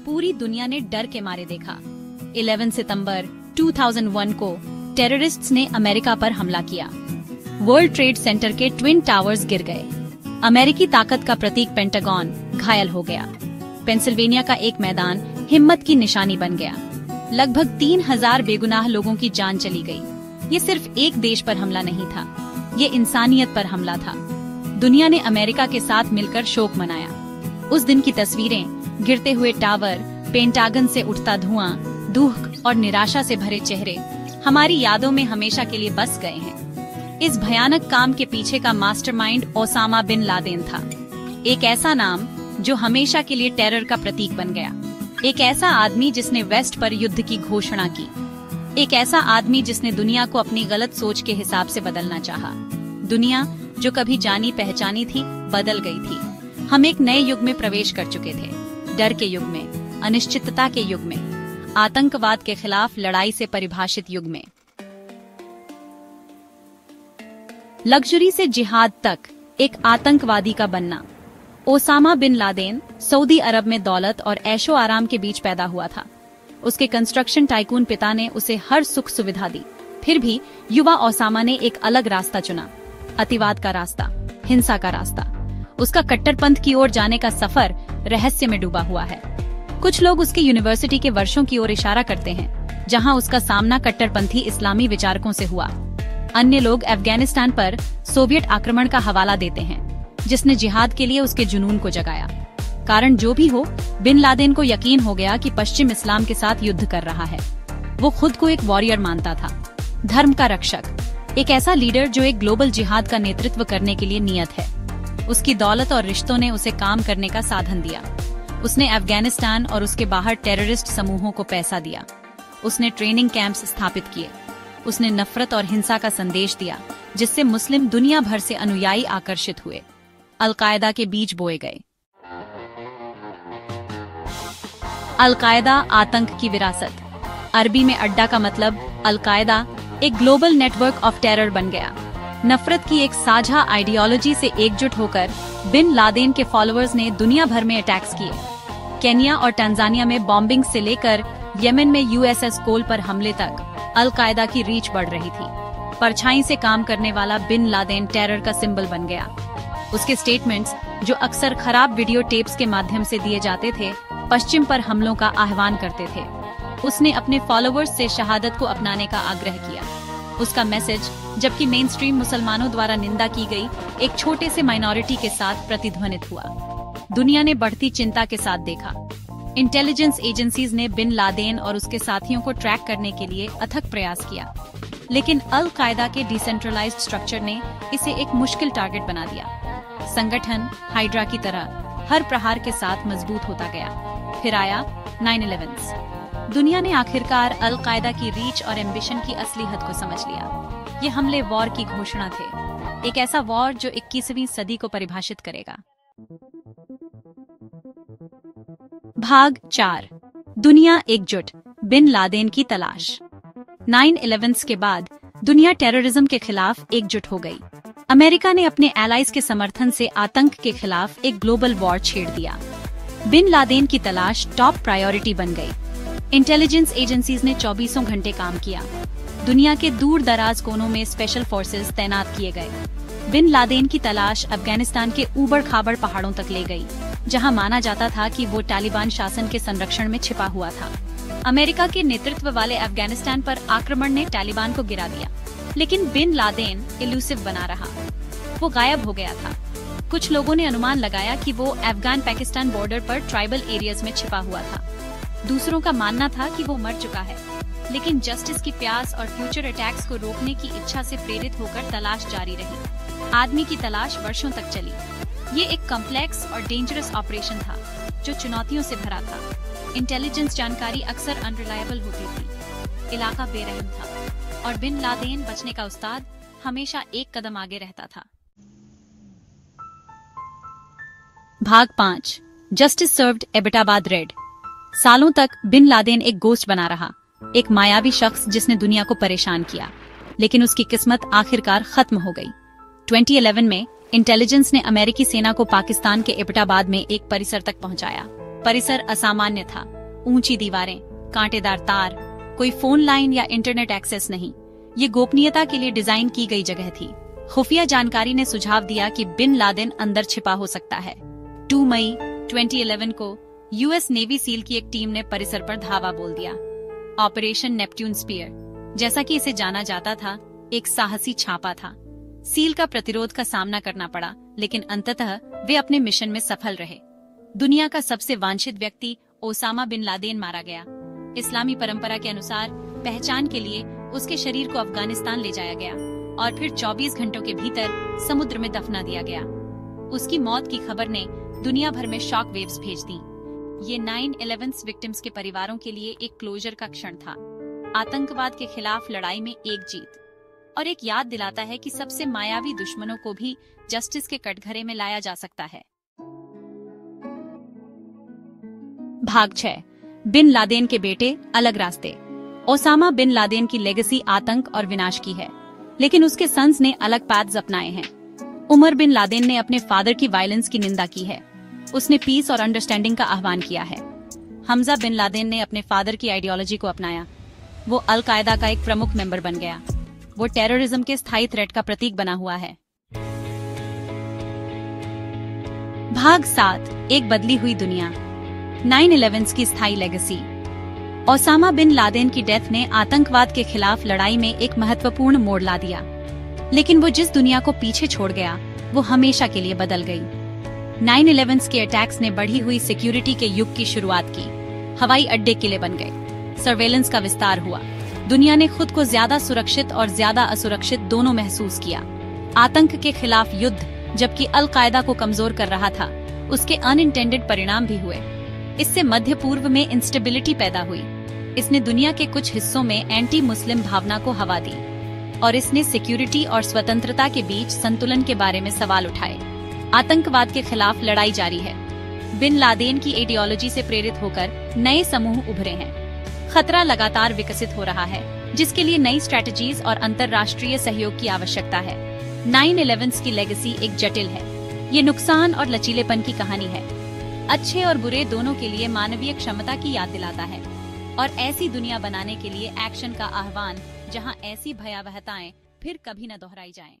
पूरी दुनिया ने डर के मारे देखा। 11 सितंबर 2001 को टेररिस्ट्स ने अमेरिका पर हमला किया। वर्ल्ड ट्रेड सेंटर के ट्विन टावर्स गिर गए। अमेरिकी ताकत का प्रतीक पेंटागन घायल हो गया। पेंसिल्वेनिया का एक मैदान हिम्मत की निशानी बन गया। लगभग 3000 बेगुनाह लोगों की जान चली गई। ये सिर्फ एक देश पर हमला नहीं था, ये इंसानियत पर हमला था। दुनिया ने अमेरिका के साथ मिलकर शोक मनाया। उस दिन की तस्वीरें, गिरते हुए टावर, पेंटागन से उठता धुआं, दुख और निराशा से भरे चेहरे हमारी यादों में हमेशा के लिए बस गए हैं। इस भयानक काम के पीछे का मास्टरमाइंड ओसामा बिन लादेन था। एक ऐसा नाम जो हमेशा के लिए टेरर का प्रतीक बन गया। एक ऐसा आदमी जिसने वेस्ट पर युद्ध की घोषणा की। एक ऐसा आदमी जिसने दुनिया को अपनी गलत सोच के हिसाब से बदलना चाहा। दुनिया जो कभी जानी पहचानी थी, बदल गई थी। हम एक नए युग में प्रवेश कर चुके थे। डर के युग में, अनिश्चितता के युग में, आतंकवाद के खिलाफ लड़ाई से परिभाषित युग में। लग्जरी से जिहाद तक एक आतंकवादी का बनना। ओसामा बिन लादेन सऊदी अरब में दौलत और ऐशो आराम के बीच पैदा हुआ था। उसके कंस्ट्रक्शन टाइकून पिता ने उसे हर सुख सुविधा दी। फिर भी युवा ओसामा ने एक अलग रास्ता चुना, अतिवाद का रास्ता, हिंसा का रास्ता। उसका कट्टरपंथ की ओर जाने का सफर रहस्य में डूबा हुआ है। कुछ लोग उसके यूनिवर्सिटी के वर्षों की ओर इशारा करते हैं, जहां उसका सामना कट्टरपंथी इस्लामी विचारकों से हुआ। अन्य लोग अफगानिस्तान पर सोवियत आक्रमण का हवाला देते हैं, जिसने जिहाद के लिए उसके जुनून को जगाया। कारण जो भी हो, बिन लादेन को यकीन हो गया कि पश्चिम इस्लाम के साथ युद्ध कर रहा है। वो खुद को एक वॉरियर मानता था, धर्म का रक्षक, एक ऐसा लीडर जो एक ग्लोबल जिहाद का नेतृत्व करने के लिए नियत है। उसकी दौलत और रिश्तों ने उसे काम करने का साधन दिया। उसने अफगानिस्तान और उसके बाहर टेररिस्ट समूहों को पैसा दिया। उसने ट्रेनिंग कैंप्स स्थापित किए। उसने नफरत और हिंसा का संदेश दिया, जिससे मुस्लिम दुनिया भर से अनुयायी आकर्षित हुए। अल-कायदा के बीज बोए गए। अल-कायदा आतंक की विरासत। अरबी में अड्डा का मतलब अल-कायदा एक ग्लोबल नेटवर्क ऑफ टेरर बन गया। नफरत की एक साझा आइडियोलॉजी से एकजुट होकर बिन लादेन के फॉलोअर्स ने दुनिया भर में अटैक्स किए। केन्या और टंजानिया में बॉम्बिंग से लेकर यमन में यूएसएस कोल पर हमले तक अल-कायदा की रीच बढ़ रही थी। परछाई से काम करने वाला बिन लादेन टेरर का सिंबल बन गया। उसके स्टेटमेंट्स, जो अक्सर खराब वीडियो टेप्स के माध्यम से दिए जाते थे, पश्चिम पर हमलों का आह्वान करते थे। उसने अपने फॉलोअर्स से शहादत को अपनाने का आग्रह किया। उसका मैसेज, जबकि मेन स्ट्रीम मुसलमानों द्वारा निंदा की गई, एक छोटे से माइनॉरिटी के साथ प्रतिध्वनित हुआ। दुनिया ने बढ़ती चिंता के साथ देखा। इंटेलिजेंस एजेंसीज ने बिन लादेन और उसके साथियों को ट्रैक करने के लिए अथक प्रयास किया, लेकिन अल-कायदा के डिसेंट्रलाइज्ड स्ट्रक्चर ने इसे एक मुश्किल टारगेट बना दिया। संगठन हाइड्रा की तरह हर प्रहार के साथ मजबूत होता गया। फिर आया 9/11। दुनिया ने आखिरकार अल-कायदा की रीच और एम्बिशन की असली हद को समझ लिया। ये हमले वॉर की घोषणा थे, एक ऐसा वॉर जो 21वीं सदी को परिभाषित करेगा। भाग 4। दुनिया एकजुट, बिन लादेन की तलाश। 9/11 के बाद दुनिया टेररिज्म के खिलाफ एकजुट हो गई। अमेरिका ने अपने एलाइज के समर्थन से आतंक के खिलाफ एक ग्लोबल वॉर छेड़ दिया। बिन लादेन की तलाश टॉप प्रायोरिटी बन गई। इंटेलिजेंस एजेंसीज ने 24 घंटे काम किया। दुनिया के दूर दराज कोनों में स्पेशल फोर्सेस तैनात किए गए। बिन लादेन की तलाश अफगानिस्तान के ऊबड़ खाबड़ पहाड़ों तक ले गई, जहां माना जाता था कि वो तालिबान शासन के संरक्षण में छिपा हुआ था। अमेरिका के नेतृत्व वाले अफगानिस्तान पर आक्रमण ने तालिबान को गिरा दिया, लेकिन बिन लादेन इलूसिव बना रहा। वो गायब हो गया था। कुछ लोगों ने अनुमान लगाया कि वो अफगान पाकिस्तान बॉर्डर पर ट्राइबल एरियाज में छिपा हुआ था। दूसरों का मानना था कि वो मर चुका है, लेकिन जस्टिस की प्यास और फ्यूचर अटैक्स को रोकने की इच्छा से प्रेरित होकर तलाश जारी रही। आदमी की तलाश वर्षों तक चली। ये एक कॉम्प्लेक्स और डेंजरस ऑपरेशन था, जो चुनौतियों से भरा था। इंटेलिजेंस जानकारी अक्सर अनरिलायबल होती थी, इलाका बेरहम था, और बिन लादेन बचने का उस्ताद हमेशा एक कदम आगे रहता था। भाग 5। Justice served Abbottabad red. सालों तक बिन लादेन एक गोस्ट बना रहा, एक मायावी शख्स जिसने दुनिया को परेशान किया, लेकिन उसकी किस्मत आखिरकार खत्म हो गई। 2011 में इंटेलिजेंस ने अमेरिकी सेना को पाकिस्तान के एबटाबाद में एक परिसर तक पहुंचाया। परिसर असामान्य था। ऊंची दीवारें, कांटेदार तार, कोई फोन लाइन या इंटरनेट एक्सेस नहीं। ये गोपनीयता के लिए डिजाइन की गई जगह थी। खुफिया जानकारी ने सुझाव दिया कि बिन लादेन अंदर छिपा हो सकता है। 2 मई 2011 को यूएस नेवी सील की एक टीम ने परिसर पर धावा बोल दिया। ऑपरेशन नेपट्यून स्पीयर, जैसा कि इसे जाना जाता था, एक साहसी छापा था। सील का प्रतिरोध का सामना करना पड़ा, लेकिन अंततः वे अपने मिशन में सफल रहे। दुनिया का सबसे वांछित व्यक्ति ओसामा बिन लादेन मारा गया। इस्लामी परंपरा के अनुसार पहचान के लिए उसके शरीर को अफगानिस्तान ले जाया गया और फिर 24 घंटों के भीतर समुद्र में दफना दिया गया। उसकी मौत की खबर ने दुनिया भर में शॉक वेव्स भेज दी। ये 9/11 विक्टिम्स के परिवारों के लिए एक क्लोजर का क्षण था। आतंकवाद के खिलाफ लड़ाई में एक जीत, और एक याद दिलाता है कि सबसे मायावी दुश्मनों को भी जस्टिस के कटघरे में लाया जा सकता है। भाग 6, बिन लादेन के बेटे, अलग रास्ते। ओसामा बिन लादेन की लेगेसी आतंक और विनाश की है, लेकिन उसके सन्स ने अलग पाथ्स अपनाए हैं। उमर बिन लादेन ने अपने फादर की वायलेंस की निंदा की है। उसने पीस और अंडरस्टैंडिंग का आह्वान किया है। हमजा बिन लादेन ने अपने फादर की आइडियोलॉजी को अपनाया। वो अल कायदा का एक प्रमुख मेंबर बन गया। वो टेररिज्म के स्थायी थ्रेट का प्रतीक बना हुआ है। भाग 7, एक बदली हुई दुनिया। 9/11 की स्थायी लेगेसी। ओसामा बिन लादेन की डेथ ने आतंकवाद के खिलाफ लड़ाई में एक महत्वपूर्ण मोड़ ला दिया, लेकिन वो जिस दुनिया को पीछे छोड़ गया वो हमेशा के लिए बदल गई। 9/11 के अटैक्स ने बढ़ी हुई सिक्योरिटी के युग की शुरुआत की। हवाई अड्डे किले बन गए, सर्वेलेंस का विस्तार हुआ। दुनिया ने खुद को ज्यादा सुरक्षित और ज्यादा असुरक्षित दोनों महसूस किया। आतंक के खिलाफ युद्ध, जबकि अल कायदा को कमजोर कर रहा था, उसके अनइंटेंडेड परिणाम भी हुए। इससे मध्य पूर्व में इंस्टेबिलिटी पैदा हुई। इसने दुनिया के कुछ हिस्सों में एंटी मुस्लिम भावना को हवा दी, और इसने सिक्योरिटी और स्वतंत्रता के बीच संतुलन के बारे में सवाल उठाए। आतंकवाद के खिलाफ लड़ाई जारी है। बिन लादेन की आइडियोलॉजी से प्रेरित होकर नए समूह उभरे हैं। खतरा लगातार विकसित हो रहा है, जिसके लिए नई स्ट्रेटजीज और अंतर्राष्ट्रीय सहयोग की आवश्यकता है। 9/11 की लेगेसी एक जटिल है। ये नुकसान और लचीलेपन की कहानी है। अच्छे और बुरे दोनों के लिए मानवीय क्षमता की याद दिलाता है, और ऐसी दुनिया बनाने के लिए एक्शन का आह्वान, जहां ऐसी भयावहताएं फिर कभी न दोहराई जाएं।